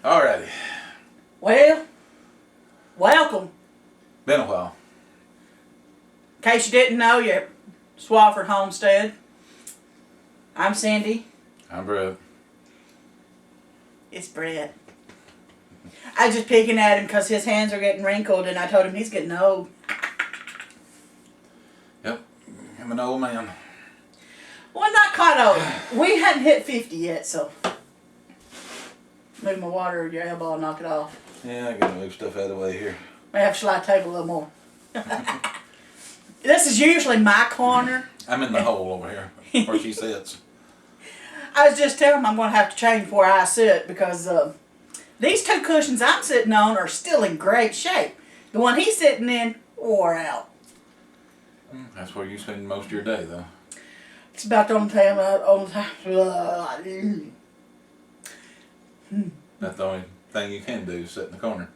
Alrighty. Well, welcome. Been a while. In case you didn't know, you're at Swafford Homestead. I'm Cindy. I'm Brett. It's Brett. I was just picking at him because his hands are getting wrinkled, and I told him he's getting old. Yep. I'm an old man. Well, not quite old. We hadn't hit 50 yet, so move my water or your elbow and knock it off. Yeah, I gotta move stuff out of the way here. I have to slide the table a little more. This is usually my corner. I'm in the hole over here where she sits. I was just telling him I'm going to have to change where I sit because these two cushions I'm sitting on are still in great shape. The one he's sitting in wore out. That's where you spend most of your day, though. It's about the only time That's the only thing you can do is sit in the corner.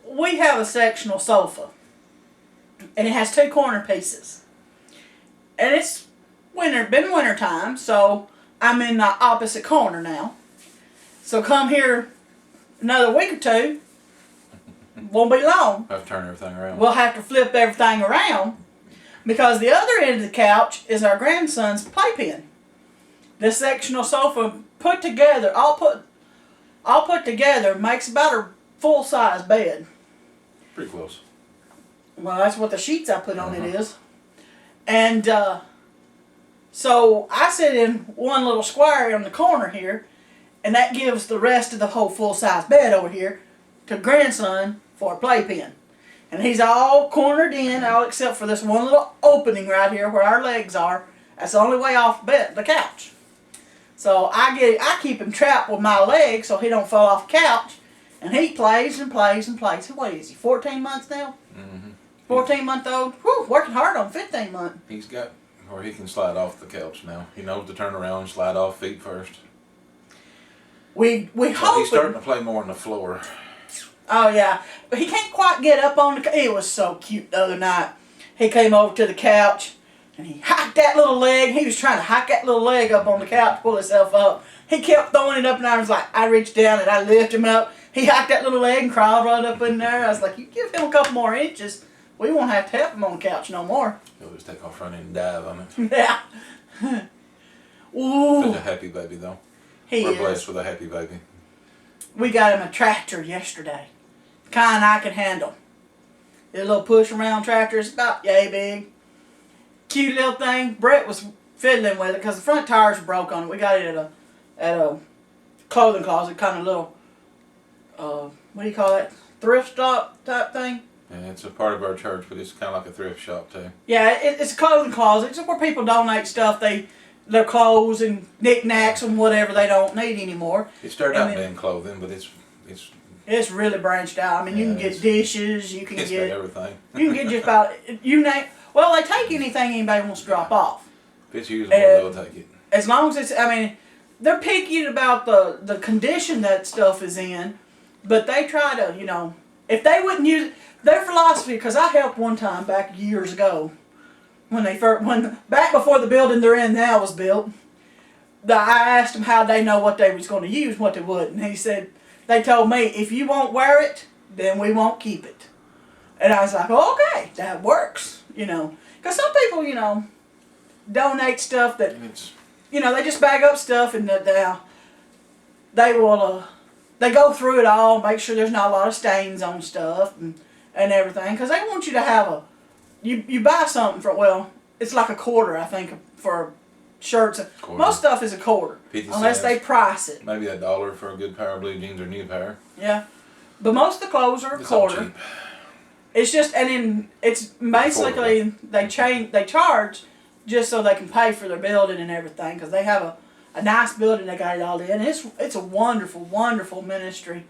We have a sectional sofa, and it has two corner pieces. And it's been winter time, so I'm in the opposite corner now. So come here another week or two, won't be long. Have to turn everything around. We'll have to flip everything around because the other end of the couch is our grandson's playpen. This sectional sofa put together, all put together, makes about a full-size bed. Pretty close. Well, that's what the sheets I put on it is. And so I sit in one little square in the corner here, and that gives the rest of the whole full-size bed over here to grandson for a playpen. And he's all cornered in, all except for this one little opening right here where our legs are. That's the only way off the couch. So I keep him trapped with my legs so he don't fall off the couch. And he plays and plays and plays. What is he, 14 months now? Mm-hmm. 14-month-old? Whew, working hard on 15 months. He's got where he can slide off the couch now. He knows to turn around and slide off feet first. We hope He's starting to play more on the floor. Oh yeah, but he can't quite get up on the. It was so cute the other night. He came over to the couch and he hiked that little leg. He was trying to hike that little leg up on the couch to pull himself up. He kept throwing it up and I was like, I reached down and I lifted him up. He hiked that little leg and crawled right up in there. I was like, you give him a couple more inches, we won't have to help him on the couch no more. He'll just take off running and dive on it. Yeah. Ooh. Such a happy baby though. We're blessed with a happy baby. We got him a tractor yesterday. Kind I can handle. The little push around tractor is about yay big. Cute little thing. Brett was fiddling with it because the front tires were broke on it. We got it at a clothing closet, kind of little, what do you call that? Thrift shop type thing? Yeah, it's a part of our church, but it's kind of like a thrift shop too. Yeah, it's a clothing closet. It's where people donate stuff, their clothes and knickknacks and whatever they don't need anymore. It started out being clothing, but it's really branched out. I mean, you can get dishes, you can get everything. You can get just about you name. Well, they take anything anybody wants to drop off. If it's usable, they'll take it. As long as it's, I mean, they're picky about the condition that stuff is in, but they try to, if they wouldn't use their philosophy, because I helped one time back years ago back before the building they're in now was built. I asked them how they know what they was going to use, what they wouldn't. And he said, they told me, if you won't wear it, then we won't keep it. And I was like, oh, okay, that works, Because some people, donate stuff that, they just bag up stuff and they will, they go through it all, make sure there's not a lot of stains on stuff and everything. Because they want you to have you buy something for, it's like a quarter, I think, for shirts. Quarter. Most stuff is a quarter, 50 unless cents. they price it. Maybe $1 for a good pair of blue jeans or new pair. Yeah, but most of the clothes are a It's quarter. all cheap. It's just, and then it's basically they charge just so they can pay for their building and everything because they have a nice building. They got it all in. And it's a wonderful, wonderful ministry.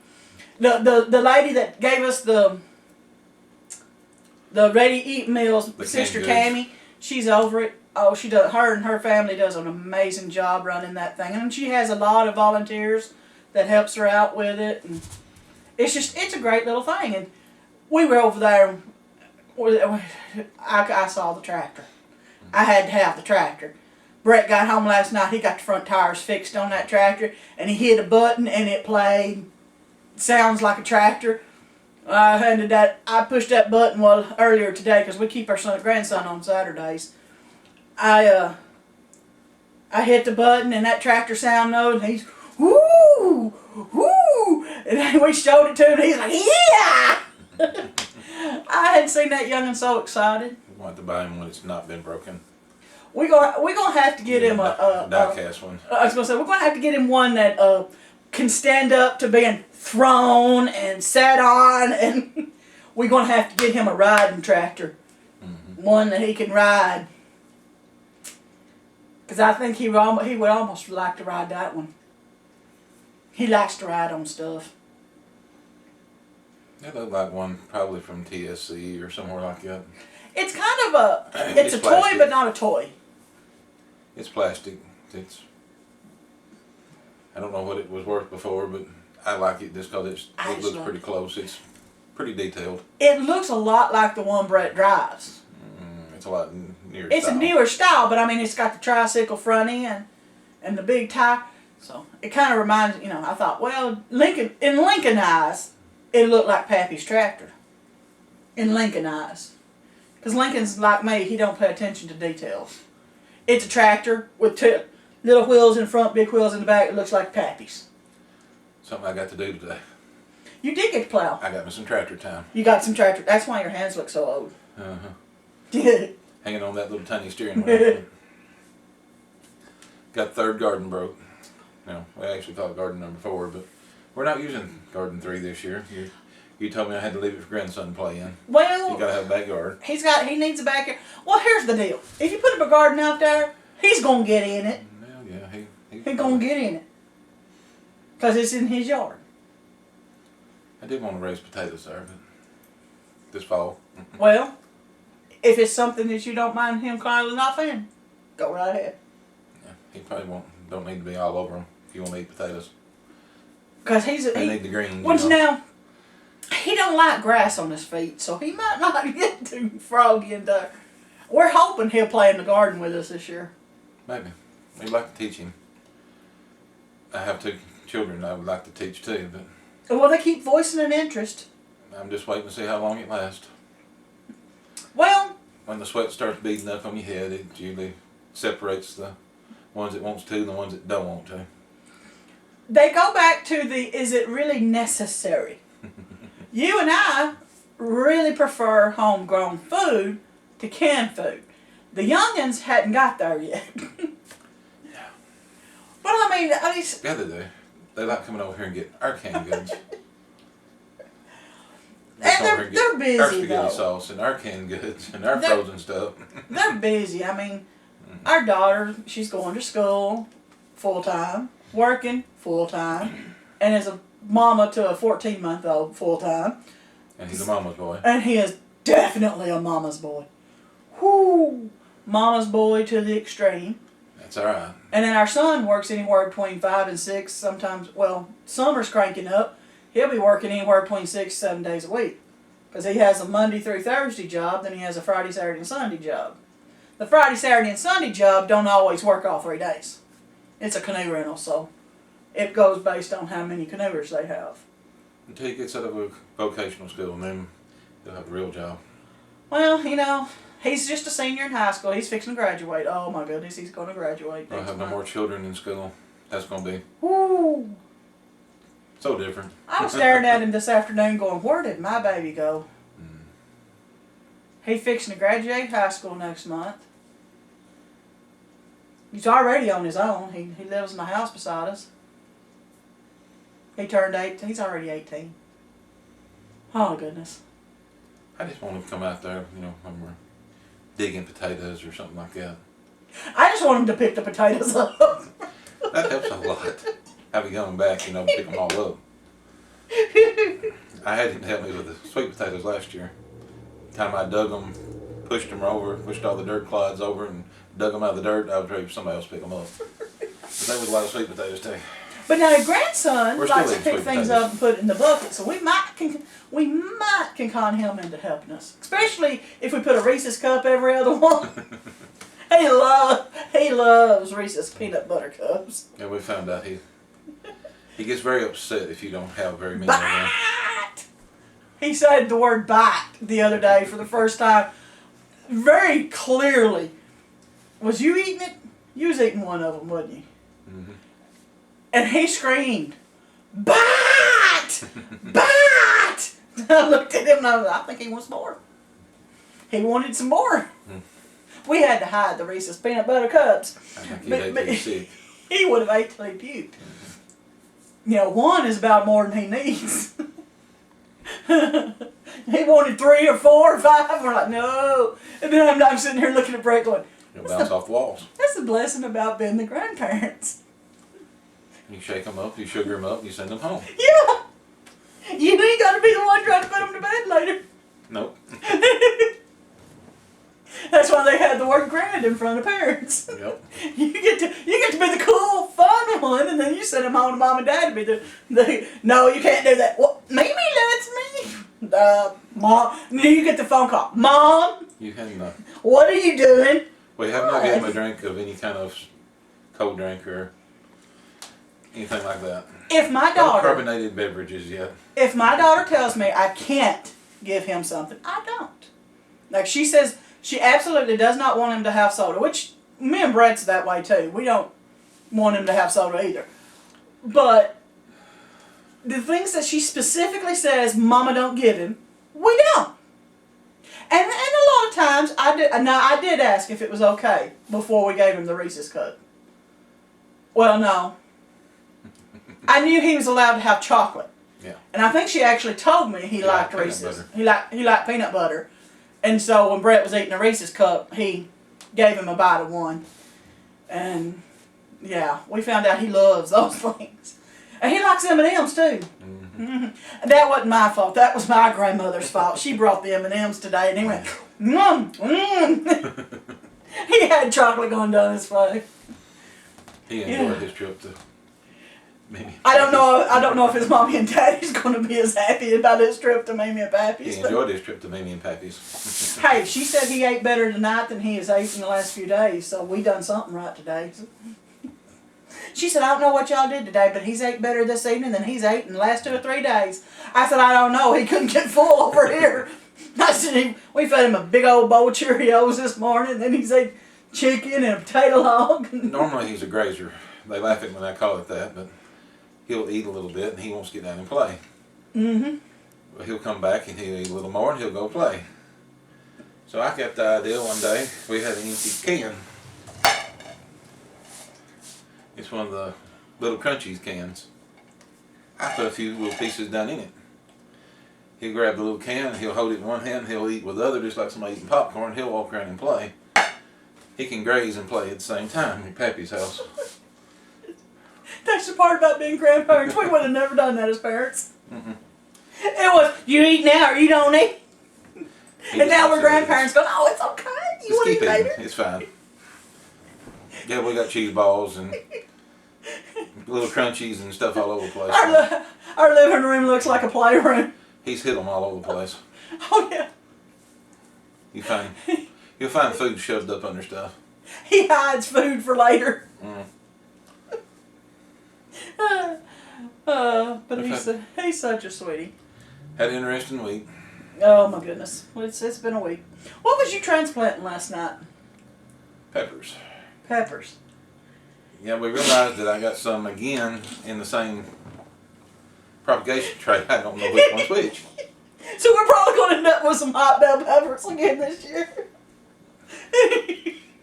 The lady that gave us the ready-to-eat meals, Sister Cammie, she's over it. Oh, she does. Her and her family does an amazing job running that thing, and she has a lot of volunteers that helps her out with it. And it's a great little thing. And we were over there. I saw the tractor. I had to have the tractor. Brett got home last night. He got the front tires fixed on that tractor, and he hit a button, and it played sounds like a tractor. I pushed that button earlier today because we keep our grandson on Saturdays. I hit the button and that tractor sound note and he's whoo whoo, and then we showed it to him and he's like yeah. I hadn't seen that young'un so excited. We'll have to buy him when it's not been broken. We're gonna have to get him a die-cast one. I was gonna say we're gonna have to get him one that can stand up to being thrown and sat on, and we're gonna have to get him a riding tractor, one that he can ride. Cause I think he would almost like to ride that one. He likes to ride on stuff. They look like one probably from TSC or somewhere like that. It's kind of it's a plastic. toy but not a toy. It's plastic. I don't know what it was worth before, but I like it just because it looks pretty close. It's pretty detailed. It looks a lot like the one Brett drives. It's a lot newer It's style. a newer style, but I mean, it's got the tricycle front end and the big tire. So it kind of reminds, I thought, well, in Lincoln eyes, it looked like Pappy's tractor. In Lincoln eyes. Because Lincoln's like me, he don't pay attention to details. It's a tractor with two little wheels in front, big wheels in the back. It looks like Pappy's. Something I got to do today. You did get to plow. I got me some tractor time. You got some tractor. That's why your hands look so old. Hanging on that little tiny steering wheel. Got third garden broke. We actually call it garden number 4, but we're not using garden 3 this year. You told me I had to leave it for grandson to play in. Well, You gotta have a backyard. he needs a backyard. Well, here's the deal. If you put up a garden out there, he's gonna get in it. Well, yeah, He's gonna get in it. Because it's in his yard. I did want to raise potatoes there, but this fall. Well, if it's something that you don't mind him climbing off in, go right ahead. Yeah, he probably don't need to be all over them if you want to eat potatoes. Because They need the greens. Once now, he don't like grass on his feet, so he might not get too froggy in there. We're hoping he'll play in the garden with us this year. Maybe. We'd like to teach him. I have 2 children I would like to teach too, but Well, they keep voicing an interest. I'm just waiting to see how long it lasts. Well, When the sweat starts beating up on your head, it usually separates the ones that wants to and the ones that don't want to. they go back to is it really necessary? You and I really prefer homegrown food to canned food. The youngins hadn't got there yet. Yeah. But I mean, Yeah, they do. They like coming over here and get our canned goods. and they're busy our spaghetti though. sauce and our canned goods and our frozen stuff. They're busy. I mean, our daughter, she's going to school full time, working full time, and is a mama to a 14-month-old full time. And he's a mama's boy. And he is definitely a mama's boy. Whoo! Mama's boy to the extreme. That's all right. And then our son works anywhere between 5 and 6. Sometimes, well, summer's cranking up. He'll be working anywhere between 6 and 7 days a week. Because he has a Monday through Thursday job, then he has a Friday, Saturday, and Sunday job. The Friday, Saturday, and Sunday job don't always work all 3 days. It's a canoe rental, so it goes based on how many canoers they have. Until he gets out of a vocational school, and then he'll have a real job. Well, he's just a senior in high school. He's fixing to graduate. Oh my goodness, he's going to graduate. I'll have no more children in school. That's going to be Woo! so different. I was staring at him this afternoon going, where did my baby go? He's fixing to graduate high school next month. He's already on his own. He lives in the house beside us. He turned 18. He's already 18. Oh, goodness. I just want him to come out there, when we're digging potatoes or something like that. I just want him to pick the potatoes up. That helps a lot. Have him coming back, pick them all up. I had him help me with the sweet potatoes last year. The time I dug them, pushed them over, pushed all the dirt clods over, and dug them out of the dirt, I was ready for somebody else to pick them up. But there was a lot of sweet potatoes too. But now your grandson We're still likes to eating pick sweet things potatoes. up and put it in the bucket, so we might can con him into helping us. Especially if we put a Reese's cup every other one. he loves Reese's peanut butter cups. Yeah, we found out He gets very upset if you don't have very many of them. Bite! He said the word bite the other day for the first time. Very clearly. Was you eating it? You was eating one of them, wasn't you? Mm-hmm. And he screamed, "Bite! Bite!" I looked at him and I was like, I think he wants more. He wanted some more. Mm. We had to hide the Reese's peanut butter cups. I think he'd ate till sick. He would have ate till he puked. You know, one is about more than he needs. He wanted 3 or 4 or 5. We're like, no. And then I'm sitting here looking at Brett going, He'll bounce off the walls. that's the blessing about being the grandparents. You shake them up, you sugar them up, and you send them home. Yeah. You ain't got to be the one trying to put them to bed later. Nope. That's why they had the word grand in front of parents. Yep. You get to be the cool, fun one, and then you send them home to mom and dad to be the no, you can't do that. Well, Mimi lets me. Mom, you get the phone call. Mom, You can. what are you doing? We have not given him a drink of any kind of cold drink or anything like that. If my No daughter, carbonated beverages yet. if my daughter tells me I can't give him something, I don't. Like she says, she absolutely does not want him to have soda, which me and Brett's that way too. We don't want him to have soda either. But the things that she specifically says, Mama don't give him, we don't. And a lot of times, I did ask if it was okay before we gave him the Reese's cup. Well, no. I knew he was allowed to have chocolate. Yeah. And I think she actually told me he liked Reese's. He liked peanut butter. And so when Brett was eating a Reese's cup, he gave him a bite of one. And yeah, we found out he loves those things. And he likes M&Ms too. Mm-hmm. Mm-hmm. That wasn't my fault. That was my grandmother's fault. She brought the M&Ms today, and he went, He had chocolate going down his face. He enjoyed his trip to Mimi. I don't know if his mommy and daddy's going to be as happy about his trip to Mimi and Pappy's. He enjoyed his trip to Mimi and Pappy's. Hey, she said he ate better tonight than he has ate in the last few days, so we done something right today. She said, I don't know what y'all did today, but he's ate better this evening than he's ate in the last 2 or 3 days. I said, I don't know. He couldn't get full over here. I said, we fed him a big old bowl of Cheerios this morning, and then he's ate chicken and a potato log. Normally he's a grazer. They laugh at me when I call it that, but he'll eat a little bit and he wants to get down and play. Mm-hmm. Well, he'll come back and he'll eat a little more and he'll go play. So I got the idea one day, we had an empty can. It's one of the little Crunchies cans. I put a few little pieces down in it. He'll grab the little can, he'll hold it in one hand, he'll eat with the other just like somebody eating popcorn, he'll walk around and play. He can graze and play at the same time at Pappy's house. That's the part about being grandparents. We would have never done that as parents. Mm-mm. It was, you eat now or you don't eat. And now we're grandparents going, oh, it's okay. You want to eat later? It's fine. Yeah, we got cheese balls and little Crunchies and stuff all over the place. Our living room looks like a playroom. He's hit them all over the place. Oh, yeah. You'll find food shoved up under stuff. He hides food for later. But he's such a sweetie. Had an interesting week. Oh my goodness. Well, it's been a week. What was you transplanting last night? Peppers. Peppers. Yeah, we realized that I got some again in the same propagation tray. I don't know which one's which. So we're probably going to end up with some hot bell peppers again this year.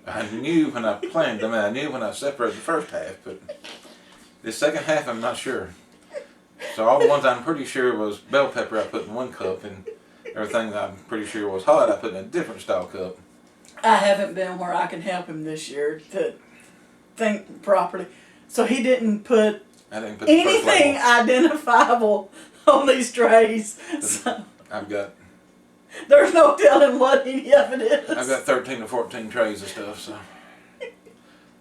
I knew when I planted them, and I knew when I separated the first half, but the second half I'm not sure. So all the ones I'm pretty sure was bell pepper I put in one cup, and everything that I'm pretty sure was hot I put in a different style cup. I haven't been where I can help him this year to think properly. So he didn't put anything identifiable on these trays. So there's no telling what any of it is. I've got 13 or 14 trays of stuff, so.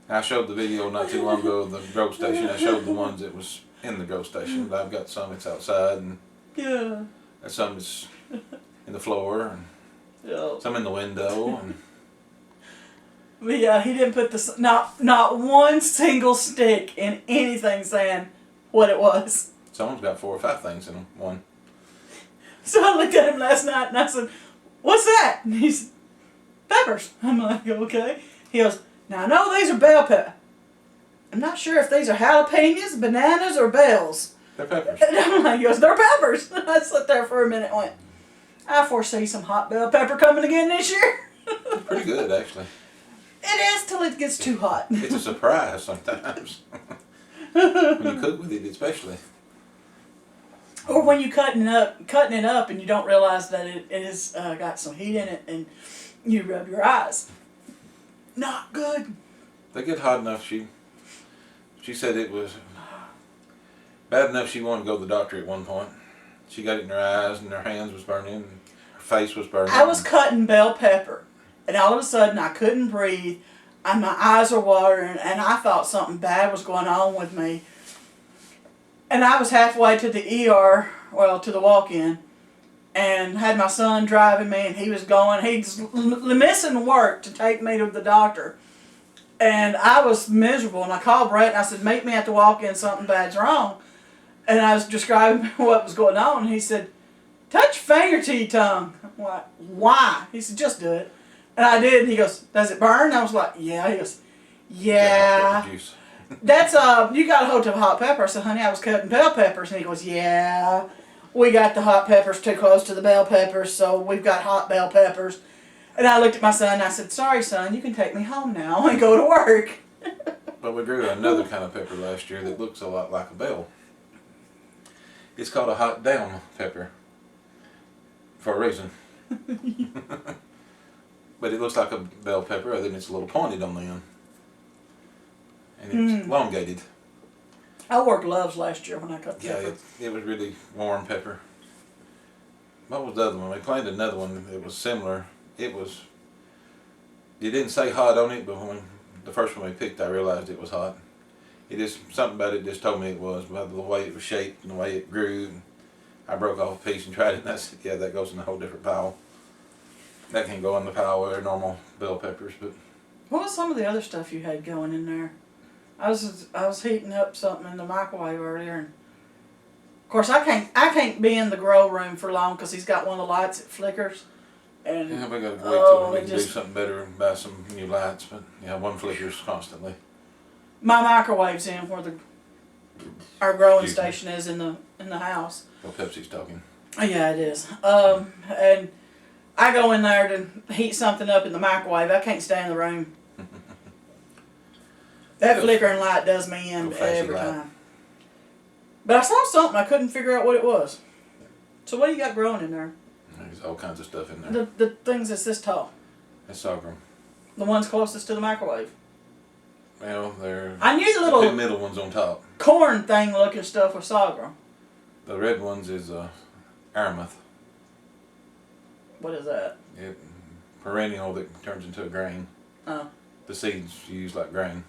I showed the video not too long ago of the grow station. I showed the ones that was in the grow station, but I've got some that's outside, and some that's in the floor, and some in the window, and. But yeah, he didn't put not one single stick in anything saying what it was. Someone's got 4 or 5 things in them. One. So I looked at him last night and I said, "What's that?" And he said, "Peppers." I'm like, "Okay." He goes, "Now I know these are bell pepper. I'm not sure if these are jalapenos, bananas, or bells." They're peppers. And I'm like, he goes, "They're peppers." And I sat there for a minute and went, "I foresee some hot bell pepper coming again this year." It's pretty good, actually. It is till it gets too hot. It's a surprise sometimes. When you cook with it, especially. Or when you're cutting it up and you don't realize that it is got some heat in it and you rub your eyes. Not good. They get hot enough. She said it was bad enough she wanted to go to the doctor at one point. She got it in her eyes and her hands was burning and her face was burning. I was cutting bell pepper and all of a sudden I couldn't breathe and my eyes were watering and I thought something bad was going on with me. And I was halfway to the ER, well, to the walk-in, and had my son driving me, and he was going, he's missing work to take me to the doctor. And I was miserable, and I called Brett, and I said, "Meet me at the walk-in, something bad's wrong." And I was describing what was going on, and he said, "Touch your finger to your tongue." I'm like, "Why?" He said, "Just do it." And I did, and he goes, "Does it burn?" I was like, "Yeah." He goes, "Yeah. That's you got a hold of hot pepper." I said, "Honey, I was cutting bell peppers." And he goes, "Yeah, we got the hot peppers too close to the bell peppers, so we've got hot bell peppers." And I looked at my son and I said, "Sorry, son, you can take me home now and go to work." But we grew another kind of pepper last year that looks a lot like a bell. It's called a hot down pepper. For a reason. But it looks like a bell pepper, other than it's a little pointed on the end. And it's elongated. I wore gloves last year when I cut pepper. Yeah, it was really warm pepper. What was the other one? We planted another one that was similar. It didn't say hot on it, but when the first one we picked, I realized it was hot. Something about it just told me it was, by the way it was shaped and the way it grew. I broke off a piece and tried it, and I said, "Yeah, that goes in a whole different pile. That can go in the pile where normal bell peppers." But what was some of the other stuff you had going in there? I was heating up something in the microwave earlier, and of course I can't be in the grow room for long because he's got one of the lights that flickers. And yeah, we got to wait till we can do something better and buy some new lights. But yeah, one flickers constantly. My microwave's in where our growing station is in the house. Well, Pepsi's talking. Yeah, it is. And I go in there to heat something up in the microwave. I can't stay in the room. That flickering light does me in every time. But I saw something. I couldn't figure out what it was. So what do you got growing in there? There's all kinds of stuff in there. The things that's this tall. That's sorghum. The ones closest to the microwave. Well, I knew the little two middle ones on top. corn thing looking stuff was sorghum. The red ones is aramuth. What is that? Perennial that turns into a grain. Oh. The seeds you use like grain.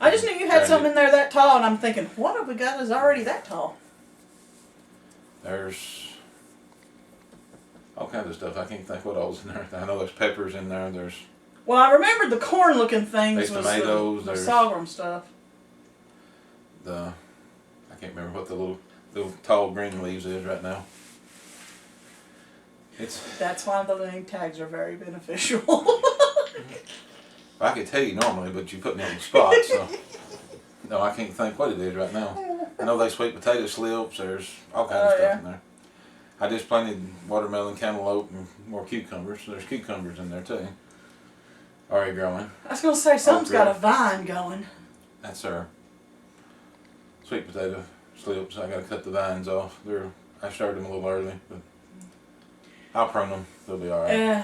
I just knew you had something in there that tall, and I'm thinking, what have we got that's already that tall? There's all kinds of stuff. I can't think what all's in there. I know there's peppers in there. Well, I remembered the corn-looking things there's was tomatoes. the sorghum stuff. I can't remember what the little tall green leaves is right now. That's why the name tags are very beneficial. I could tell you normally, but you put me on the spot, so no, I can't think what it is right now. I know there's sweet potato slips. There's all kinds of stuff in there. I just planted watermelon, cantaloupe, and more cucumbers. So there's cucumbers in there too. Already growing. I was gonna say something's got a vine going. That's our sweet potato slips. I got to cut the vines off. I started them a little early, but I'll prune them. They'll be all right. Yeah.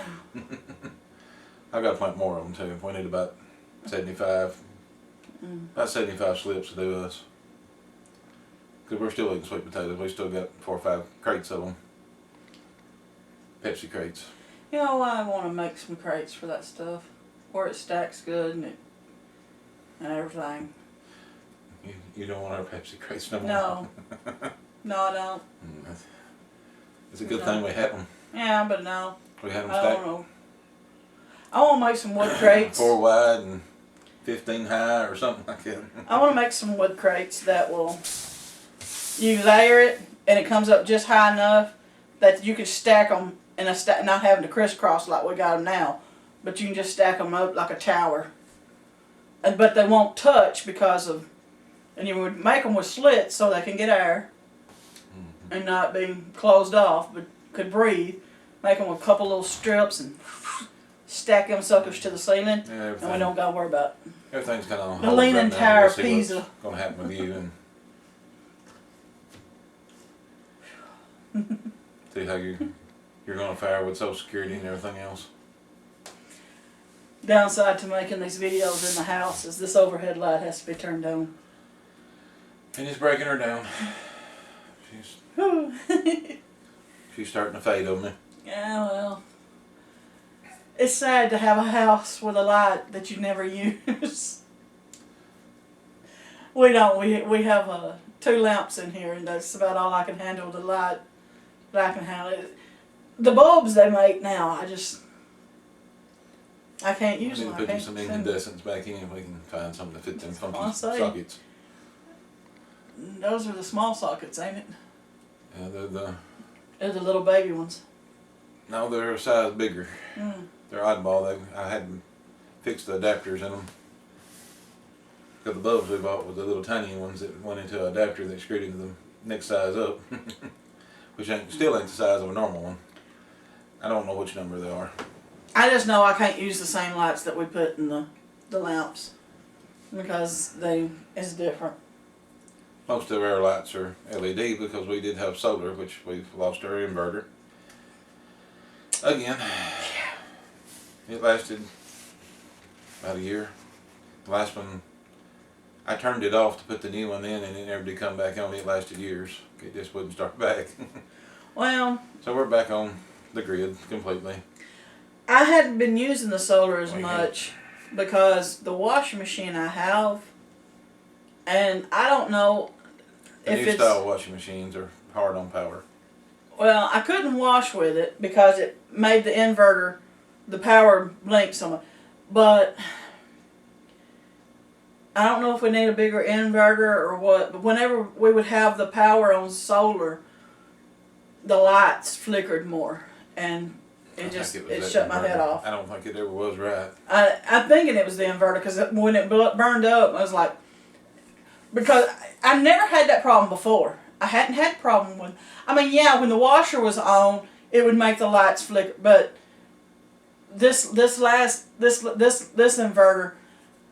I've got to plant more of them too. We need about 75 slips to do us. Because we're still eating sweet potatoes. We still got 4 or 5 crates of them. Pepsi crates. You know, I want to make some crates for that stuff. Where it stacks good and everything. You don't want our Pepsi crates no more? No. No, I don't. It's a good thing we have them. Yeah, but no. We had them I stacked. don't know. I want to make some wood crates. 4 wide and 15 high or something like that. I want to make some wood crates that will, you layer it and it comes up just high enough that you can stack them in a not having to crisscross like we got them now, but you can just stack them up like a tower. But they won't touch because of, and you would make them with slits so they can get air and not be closed off, but could breathe. Make them with a couple little strips and stack them suckers to the ceiling, and we don't got to worry about it. Everything's kind of on the hold Leaning right now. Tower We'll of see Pisa. what's going to happen with you and see how you're going to fare with Social Security and everything else. Downside to making these videos in the house is this overhead light has to be turned on. And it's breaking her down. She's starting to fade on me. Yeah, well, it's sad to have a house with a light that you never use. We don't. We have 2 lamps in here, and that's about all I can handle. The light that I can handle. The bulbs they make now, I can't use them. We need to put some incandescents back in if we can find something to fit them funky sockets. Those are the small sockets, ain't it? Yeah, They're the little baby ones. No, they're a size bigger. Mm. They're oddball. I had to fix the adapters in them. Because the bulbs we bought were the little tiny ones that went into an adapter that screwed into the next size up. Which still ain't the size of a normal one. I don't know which number they are. I just know I can't use the same lights that we put in the lamps. Because it's different. Most of our lights are LED because we did have solar, which we've lost our inverter. Again, it lasted about a year. The last one, I turned it off to put the new one in and it never did come back on. It lasted years. It just wouldn't start back. Well, so we're back on the grid completely. I hadn't been using the solar as much because the washing machine I have, and I don't know if it's... The new style washing machines are hard on power. Well, I couldn't wash with it because it made the inverter, the power blink so much. But I don't know if we need a bigger inverter or what, but whenever we would have the power on solar, the lights flickered more, and it shut my head off. I don't think it ever was right. I'm thinking it was the inverter because when it burned up, I was like, because I never had that problem before. I hadn't had a problem with, when the washer was on, it would make the lights flicker, but this inverter,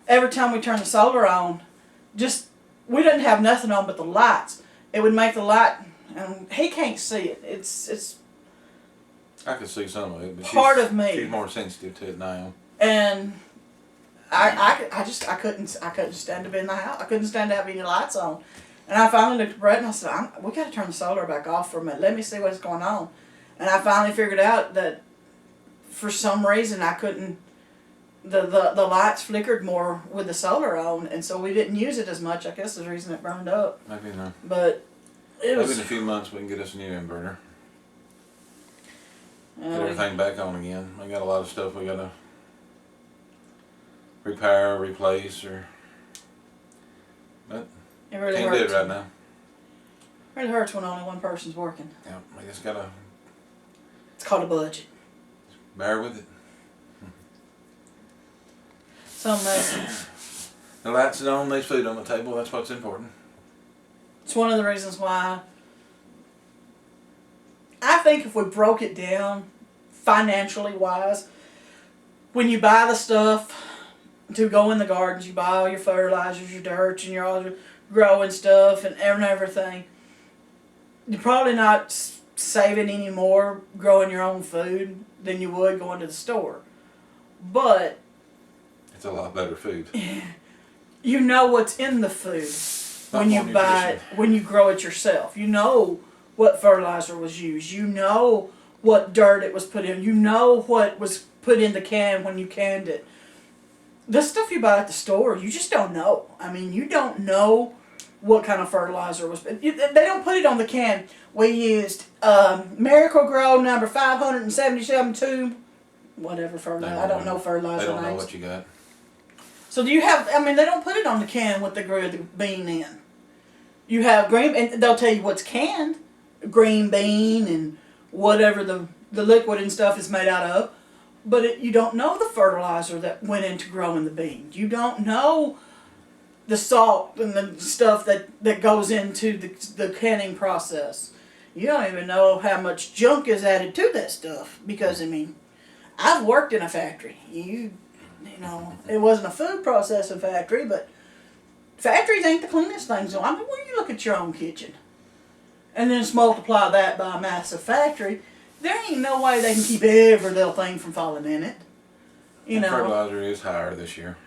every time we turn the solar on, we didn't have nothing on but the lights. It would make the light, and he can't see it. It's. I could see some of it, but part of me. She's more sensitive to it now. And I couldn't stand to be in the house. I couldn't stand to have any lights on. And I finally looked at Brett and I said, we got to turn the solar back off for a minute. Let me see what's going on. And I finally figured out that for some reason I couldn't, the lights flickered more with the solar on, and so we didn't use it as much. I guess the reason it burned up. Maybe not. But maybe in a few months we can get us a new inverter. Get everything back on again. We got a lot of stuff we got to repair, replace, but it really can't hurts. do it right now. It really hurts when only one person's working. Yeah, we just gotta. It's called a budget. Bear with it. So amazing. The lights are on, there's food on the table. That's what's important. It's one of the reasons why I think if we broke it down financially wise, when you buy the stuff to go in the gardens, you buy all your fertilizers, your dirt, and all your growing stuff and everything, you're probably not saving any more growing your own food than you would going to the store. But it's a lot better food. You know what's in the food when you buy it, when you grow it yourself. You know what fertilizer was used. You know what dirt it was put in. You know what was put in the can when you canned it. The stuff you buy at the store, you just don't know. You don't know what kind of fertilizer was. They don't put it on the can. We used Miracle Grow number 577 tube, whatever fertilizer. I don't know fertilizer names. They don't know what you got. So do you have, I mean, they don't put it on the can what they grew the bean in. You have green, and they'll tell you what's canned. Green bean and whatever the liquid and stuff is made out of. But you don't know the fertilizer that went into growing the beans. You don't know the salt and the stuff that goes into the canning process. You don't even know how much junk is added to that stuff. Because, I mean, I've worked in a factory. You know, it wasn't a food processing factory, but factories ain't the cleanest things. I mean, when you look at your own kitchen and then just multiply that by a massive factory, there ain't no way they can keep every little thing from falling in it. You know. Fertilizer is higher this year.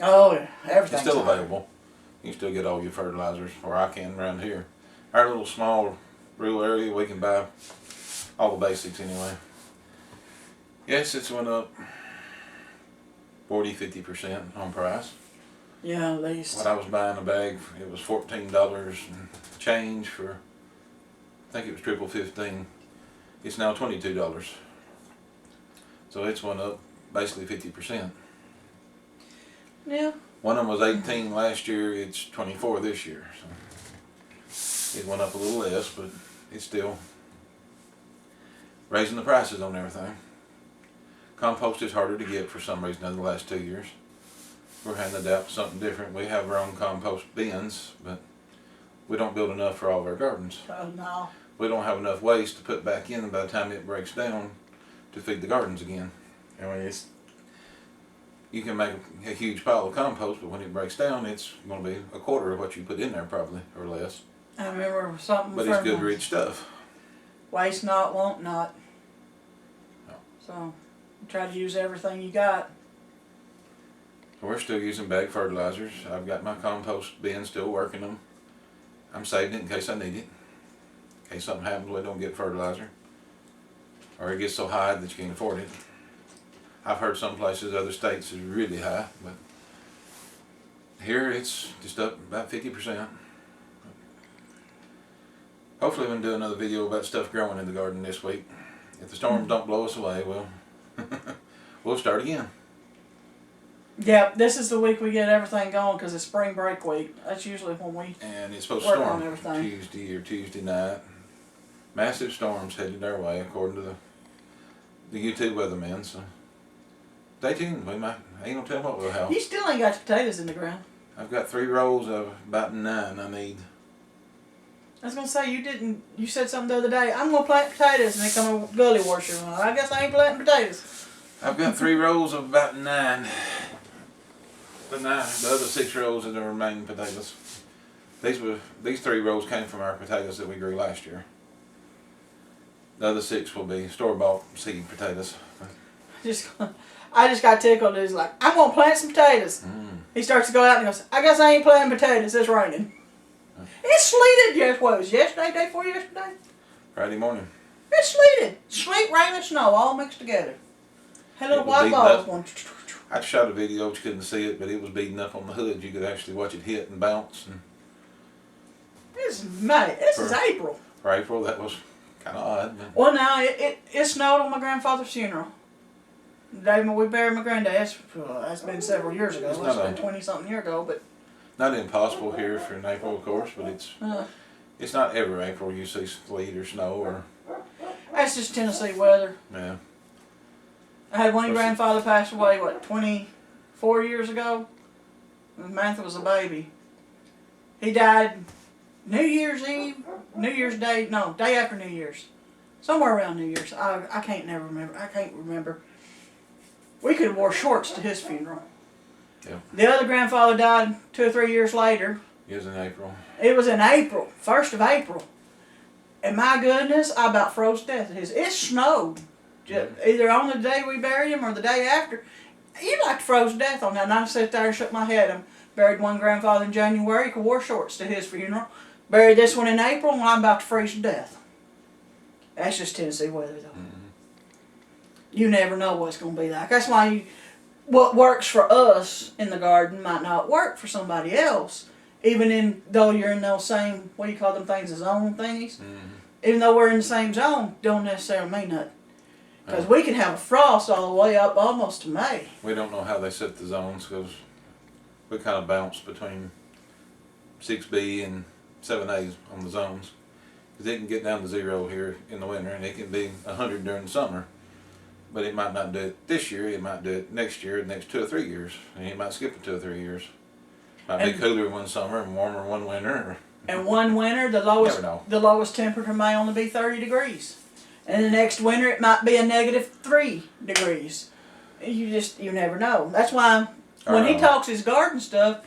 Oh, yeah. Everything's It's still higher. available. You can still get all your fertilizers, or I can around here. Our little small rural area, we can buy all the basics anyway. Yes, it's went up 40-50% on price. Yeah, at least. When I was buying a bag, it was $14 and change for, I think it was triple 15. It's now $22. So it's went up basically 50%. Yeah. One of them was 18 last year, it's 24 this year. So it went up a little less, but it's still raising the prices on everything. Compost is harder to get for some reason in the last 2 years. We're having to adapt to something different. We have our own compost bins, but we don't build enough for all of our gardens. Oh, no. We don't have enough waste to put back in by the time it breaks down to feed the gardens again. I mean, you can make a huge pile of compost, but when it breaks down, it's going to be a quarter of what you put in there probably, or less. I remember something. But it's good, rich stuff. Waste not, want not. No. So, try to use everything you got. We're still using bag fertilizers. I've got my compost bin still working them. I'm saving it in case I need it. In case something happens, we don't get fertilizer. Or it gets so high that you can't afford it. I've heard some places, other states, is really high, but here it's just up about 50%. Hopefully we can do another video about stuff growing in the garden this week. If the storms don't blow us away, we'll start again. Yeah, this is the week we get everything going because it's spring break week. That's usually when we And it's supposed to work on storm everything. Tuesday or Tuesday night. Massive storms headed our way, according to the YouTube weathermen. So stay tuned. We might ain't gonna tell what we'll have. You still ain't got your potatoes in the ground. I've got 3 rows of about 9 I need. I was gonna say you said something the other day. I'm gonna plant potatoes and they come a gully washer. Well, I guess I ain't planting potatoes. I've got 3 rows of about 9. The other 6 rows are the remaining potatoes. These 3 rows came from our potatoes that we grew last year. The other 6 will be store-bought seed potatoes. I just got tickled. He's like, I'm gonna plant some potatoes. He starts to go out and goes, I guess I ain't planting potatoes. It's raining. It sleeted. Yes, what was yesterday? Day before yesterday? Friday morning. It sleeted. Sleet, rain, and snow all mixed together. Had little white balls going. I shot a video, but you couldn't see it, but it was beating up on the hood. You could actually watch it hit and bounce. And This is May. This is April. for April, that was kind of odd. But Well, now it snowed on my grandfather's funeral. The day when we buried my granddad. That's been several years ago. It's It's not been a- 20-something years ago, but not impossible here for in April, of course, but it's not every April you see sleet or snow or that's just Tennessee weather. yeah. I had one grandfather pass away, 24 years ago? Samantha was a baby. He died New Year's Eve, New Year's Day, no, day after New Year's. Somewhere around New Year's. I can't remember. We could have wore shorts to his funeral. Yeah. The other grandfather died 2 or 3 years later. It was in April. It was in April, 1st of April. And my goodness, I about froze to death. It snowed. Either on the day we buried him or the day after. You like to froze to death on that. And I sat there and shook my head. I buried one grandfather in January. He wore shorts to his funeral. Buried this one in April, and I'm about to freeze to death. That's just Tennessee weather, though. Mm-hmm. You never know what it's going to be like. That's why what works for us in the garden might not work for somebody else. Even though you're in those same, what do you call them things, the zone thingies? Mm-hmm. Even though we're in the same zone, don't necessarily mean nothing. Because we can have a frost all the way up almost to May. We don't know how they set the zones because We kind of bounce between 6B and 7A on the zones. Because it can get down to 0 here in the winter, and it can be 100 during the summer. But it might not do it this year, it might do it next year, the next 2 or 3 years. And it might skip it 2 or 3 years. Might be cooler one summer and warmer one winter. And one winter, the lowest temperature may only be 30 degrees. And the next winter, it might be a -3 degrees. You never know. That's why when he talks his garden stuff,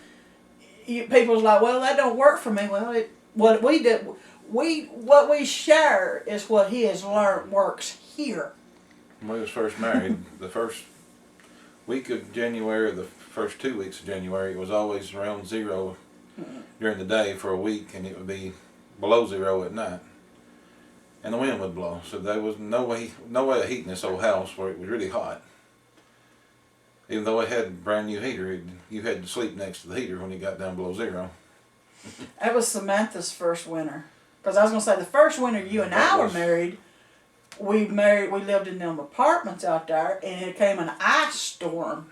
people's like, well, that don't work for me. Well, what we share is what he has learned works here. When we was first married, the first week of January, the first 2 weeks of January, it was always around 0 during the day for a week, and it would be below 0 at night. And the wind would blow, so there was no way of heating this old house where it was really hot. Even though it had a brand new heater, you had to sleep next to the heater when it got down below 0. That was Samantha's first winter. Because I was going to say, the first winter you and I were married, we lived in them apartments out there, and it came an ice storm.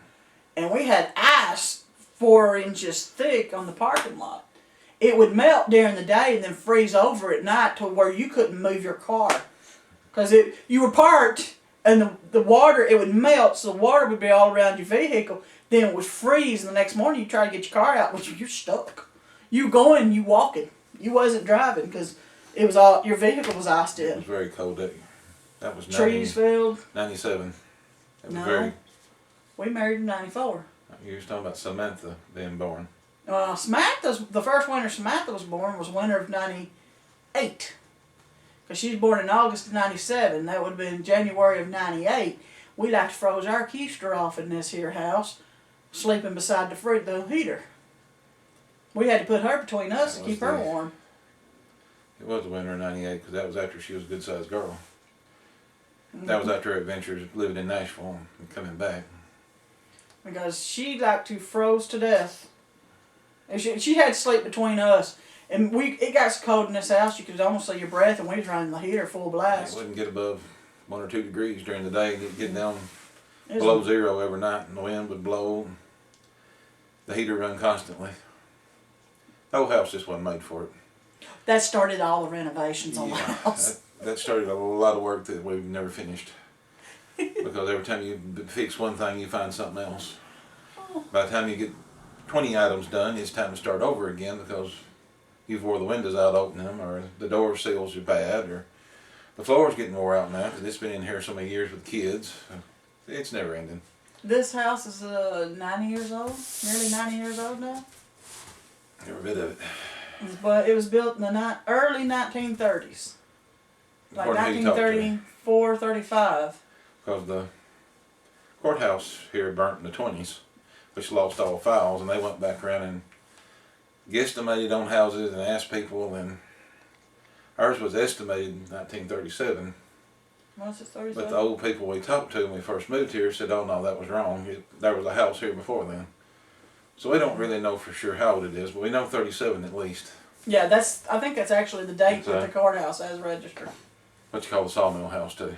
And we had ice 4 inches thick on the parking lot. It would melt during the day and then freeze over at night to where you couldn't move your car. Because you were parked, and the water, it would melt, so the water would be all around your vehicle. Then it would freeze, and the next morning you try to get your car out, which you're stuck. You going, you walking. You wasn't driving because it was all your vehicle was iced in. It was very cold day. That was trees filled. 97. It was no, we married in 94. You were talking about Samantha being born. The first winter Samantha was born was winter of 98. Because she was born in August of 97. That would have been January of 98. We like to froze our keister off in this here house, sleeping beside the heater. We had to put her between us to keep her warm. It was the winter of 98 because that was after she was a good-sized girl. That was after her adventures living in Nashville and coming back. Because she liked to froze to death. And she had to sleep between us. And it got so cold in this house you could almost see your breath, and we was running the heater full blast. It wouldn't get above 1 or 2 degrees during the day. It'd get down below 0 every night, and the wind would blow. The heater run constantly. The whole house just wasn't made for it. That started all the renovations on the house. That started a lot of work that we've never finished. Because every time you fix one thing, you find something else. By the time you get 20 items done, it's time to start over again because you've wore the windows out opening them, or the door seals are bad, or the floor's getting wore out now because it's been in here so many years with kids. It's never ending. This house is 90 years old, nearly 90 years old now. Every bit of it. But it was built in the early 1930s. Like 1934, 35. Because the courthouse here burnt in the 20s, which lost all files, and they went back around and guesstimated on houses and asked people, and ours was estimated in 1937. Was it 37? But the old people we talked to when we first moved here said, oh no, that was wrong. There was a house here before then. So we don't really know for sure how old it is, but we know 37 at least. Yeah, I think that's actually the date that the courthouse has registered. What you call the sawmill house too.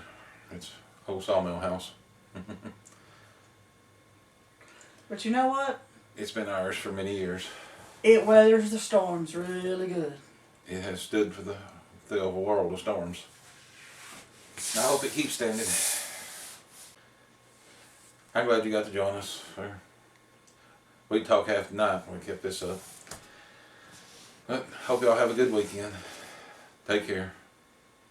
It's a whole sawmill house. But you know what? It's been ours for many years. It weathers the storms really good. It has stood for the over world of storms. I hope it keeps standing. I'm glad you got to join us. We'd talk half the night when we kept this up. But hope y'all have a good weekend. Take care.